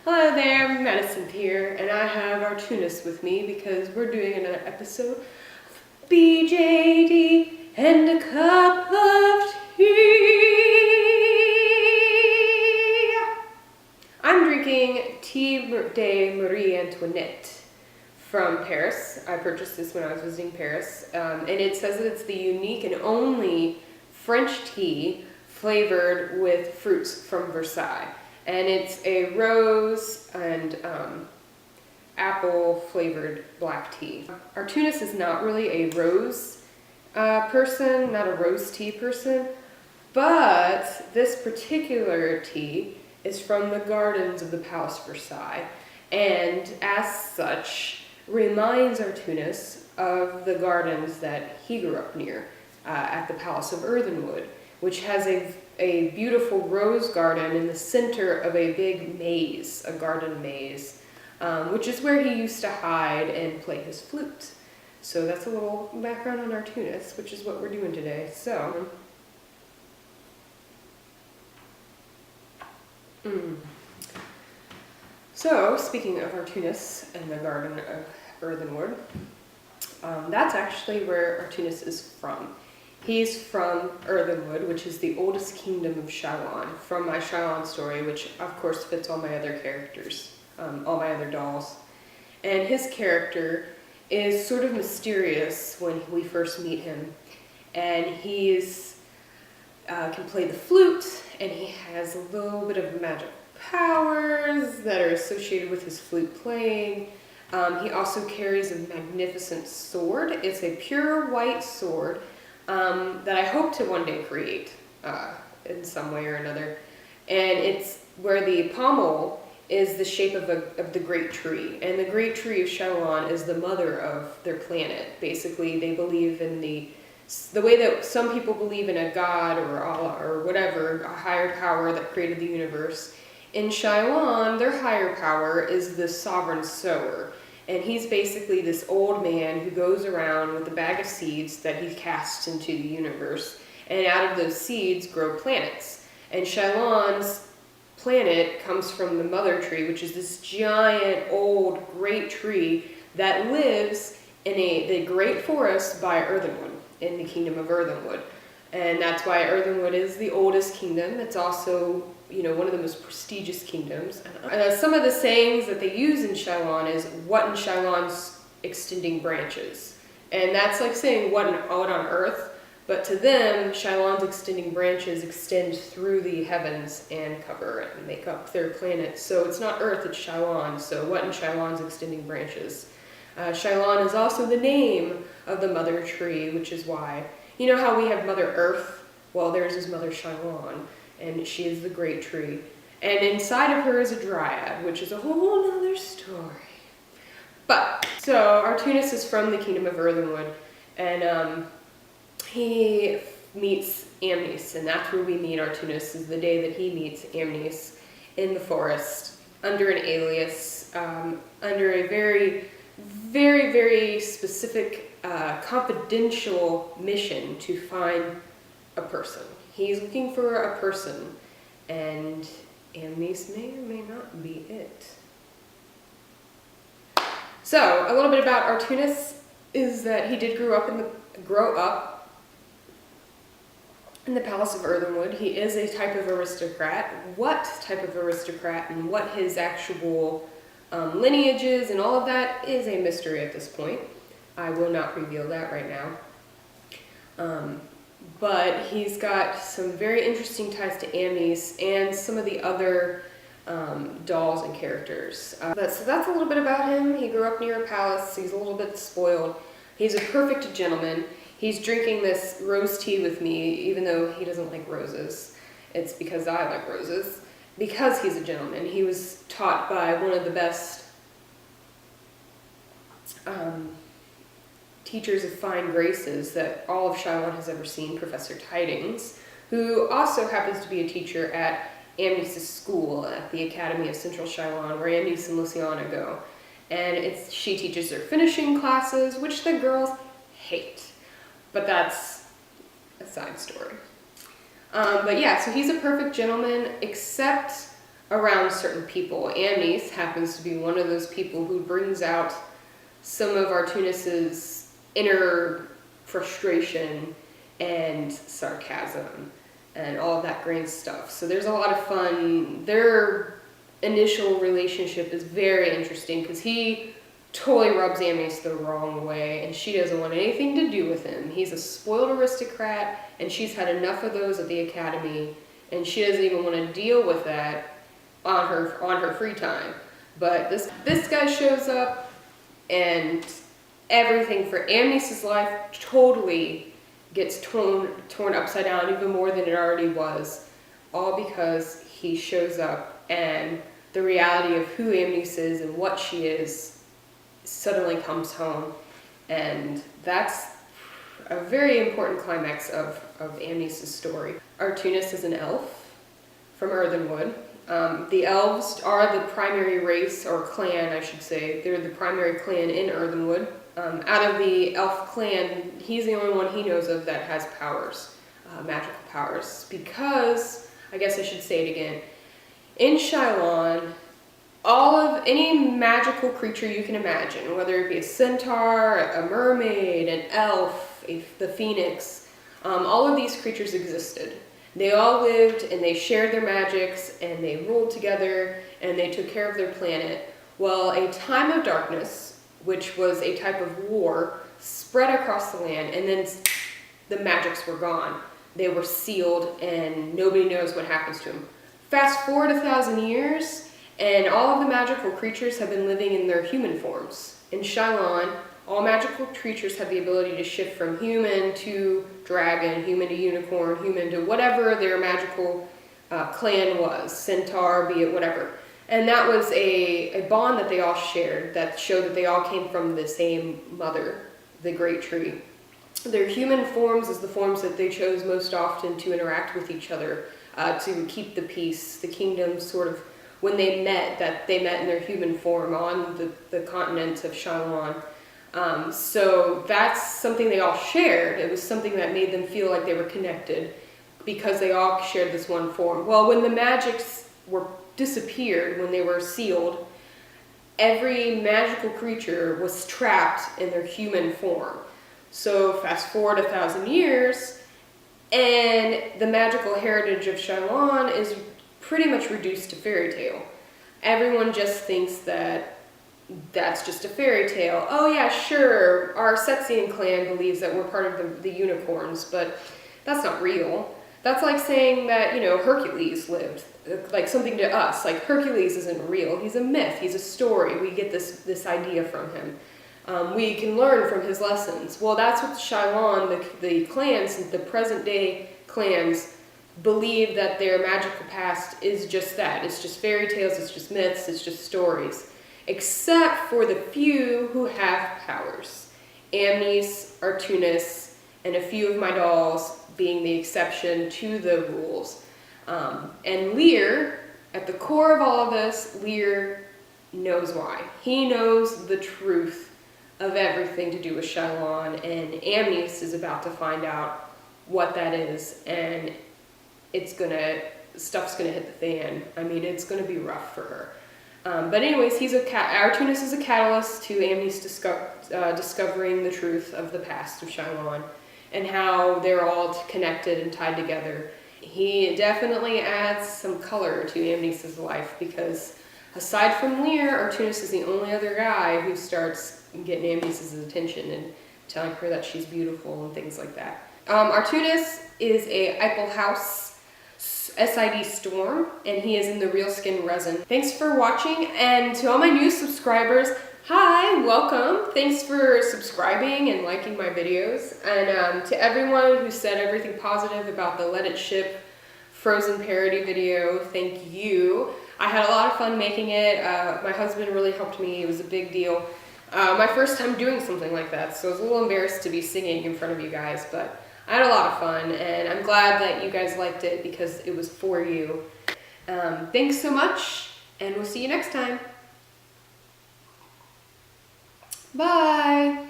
Hello there, Madison here, and I have Artunnus with me because we're doing another episode of BJD and a cup of tea. I'm drinking Tea de Marie Antoinette from Paris. I purchased this when I was visiting Paris, and it says that it's the unique and only French tea flavored with fruits from Versailles. And it's a rose and apple flavored black tea. Artunnus is not really a rose person, not a rose tea person, but this particular tea is from the gardens of the Palace of Versailles, and as such reminds Artunnus of the gardens that he grew up near at the Palace of Earthenwood, which has a beautiful rose garden in the center of a big maze, a garden maze, which is where he used to hide and play his flute. So that's a little background on Artunnus, which is what we're doing today. So, speaking of Artunnus and the Garden of Earthenwood, that's actually where Artunnus is from. He's from Earthenwood, which is the oldest kingdom of Chillon, from my Chillon story, which of course fits all my other characters, all my other dolls. And his character is sort of mysterious when we first meet him. And he's can play the flute, and he has a little bit of magic powers that are associated with his flute playing. He also carries a magnificent sword. It's a pure white sword that I hope to one day create in some way or another. And it's where the pommel is the shape of the great tree. And the great tree of Chillon is the mother of their planet. Basically, they believe in the way that some people believe in a god or Allah or whatever, a higher power that created the universe. In Chillon, their higher power is the sovereign sower. And he's basically this old man who goes around with a bag of seeds that he casts into the universe. And out of those seeds grow planets. And Chillon's planet comes from the mother tree, which is this giant, old, great tree that lives in the great forest by Earthenwood, in the kingdom of Earthenwood. And that's why Earthenwood is the oldest kingdom. It's also, one of the most prestigious kingdoms. Some of the sayings that they use in Chillon is, what in Chillon's extending branches? And that's like saying what on earth, but to them, Chillon's extending branches extend through the heavens and cover and make up their planet. So it's not earth, it's Chillon. So what in Chillon's extending branches? Chillon is also the name of the mother tree, which is why, you know how we have Mother Earth? Well, theirs is Mother Chillon. And she is the great tree. And inside of her is a dryad, which is a whole other story. But, so Artunnus is from the kingdom of Earthenwood, and he meets Amnis, and that's where we meet Artunnus, is the day that he meets Amnis in the forest, under an alias, under a very, very, very specific, confidential mission to find a person. He's looking for a person, and Amnis may or may not be it. So, a little bit about Artunnus is that he did grow up in the Palace of Earthenwood. He is a type of aristocrat. What type of aristocrat and what his actual lineage is and all of that is a mystery at this point. I will not reveal that right now. But he's got some very interesting ties to Amnis and some of the other dolls and characters. So that's a little bit about him. He grew up near a palace. He's a little bit spoiled. He's a perfect gentleman. He's drinking this rose tea with me, even though he doesn't like roses. It's because I like roses. Because he's a gentleman. He was taught by one of the best teachers of fine graces that all of Chillon has ever seen, Professor Tidings, who also happens to be a teacher at Amnis' school at the Academy of Central Chillon, where Amnis and Luciana go. And she teaches their finishing classes, which the girls hate. But that's a side story. But yeah, so he's a perfect gentleman, except around certain people. Amnes happens to be one of those people who brings out some of Artunnus's inner frustration and sarcasm and all of that great stuff. So there's a lot of fun. Their initial relationship is very interesting because he totally rubs Amnes the wrong way and she doesn't want anything to do with him. He's a spoiled aristocrat and she's had enough of those at the academy and she doesn't even want to deal with that on her free time. But this guy shows up and everything for Amnes's life totally gets torn upside down even more than it already was, all because he shows up and the reality of who Amnes is and what she is suddenly comes home. And that's a very important climax of Amnes's story. Artunnus is an elf from Earthenwood. The elves are the primary race, or clan I should say. They're the primary clan in Earthenwood. Out of the elf clan, he's the only one he knows of that has powers, magical powers. Because, I guess I should say it again, in Shylon, any magical creature you can imagine, whether it be a centaur, a mermaid, an elf, the phoenix, all of these creatures existed. They all lived and they shared their magics and they ruled together and they took care of their planet. Well, a time of darkness, which was a type of war, spread across the land and then the magics were gone. They were sealed and nobody knows what happens to them. Fast forward 1,000 years and all of the magical creatures have been living in their human forms. In Shylon, all magical creatures have the ability to shift from human to dragon, human to unicorn, human to whatever their magical clan was, centaur, be it whatever. And that was a bond that they all shared that showed that they all came from the same mother, the Great Tree. Their human forms is the forms that they chose most often to interact with each other, to keep the peace. The kingdom sort of, when they met in their human form on the continent of Shylon. So that's something they all shared. It was something that made them feel like they were connected because they all shared this one form. Well, when the magics disappeared, when they were sealed, every magical creature was trapped in their human form. So fast forward 1,000 years, and the magical heritage of Shylon is pretty much reduced to fairy tale. Everyone just thinks that that's just a fairy tale. Oh yeah, sure, our Setsian clan believes that we're part of the unicorns, but that's not real. That's like saying that, Hercules lived, like something to us. Like Hercules isn't real, he's a myth, he's a story. We get this idea from him. We can learn from his lessons. Well, that's what Shylon, the clans, the present day clans, believe that their magical past is just that. It's just fairy tales, it's just myths, it's just stories. Except for the few who have powers. Amnes, Artunnus, and a few of my dolls being the exception to the rules. And Lear, at the core of all of this, Lear knows why. He knows the truth of everything to do with Shylon, and Amnes is about to find out what that is, and stuff's gonna hit the fan. I mean, it's gonna be rough for her. But anyways, Artunnus is a catalyst to Amnes discovering the truth of the past of Shylon and how they're all connected and tied together. He definitely adds some color to Amnes's life because aside from Lear, Artunnus is the only other guy who starts getting Amnes's attention and telling her that she's beautiful and things like that. Artunnus is a Iplehouse SID Storm, and he is in the Real Skin Resin. Thanks for watching, and to all my new subscribers, hi, welcome. Thanks for subscribing and liking my videos. And to everyone who said everything positive about the Let It Ship Frozen parody video, thank you. I had a lot of fun making it. My husband really helped me. It was a big deal. My first time doing something like that, so I was a little embarrassed to be singing in front of you guys, but I had a lot of fun, and I'm glad that you guys liked it because it was for you. Thanks so much, and we'll see you next time. Bye!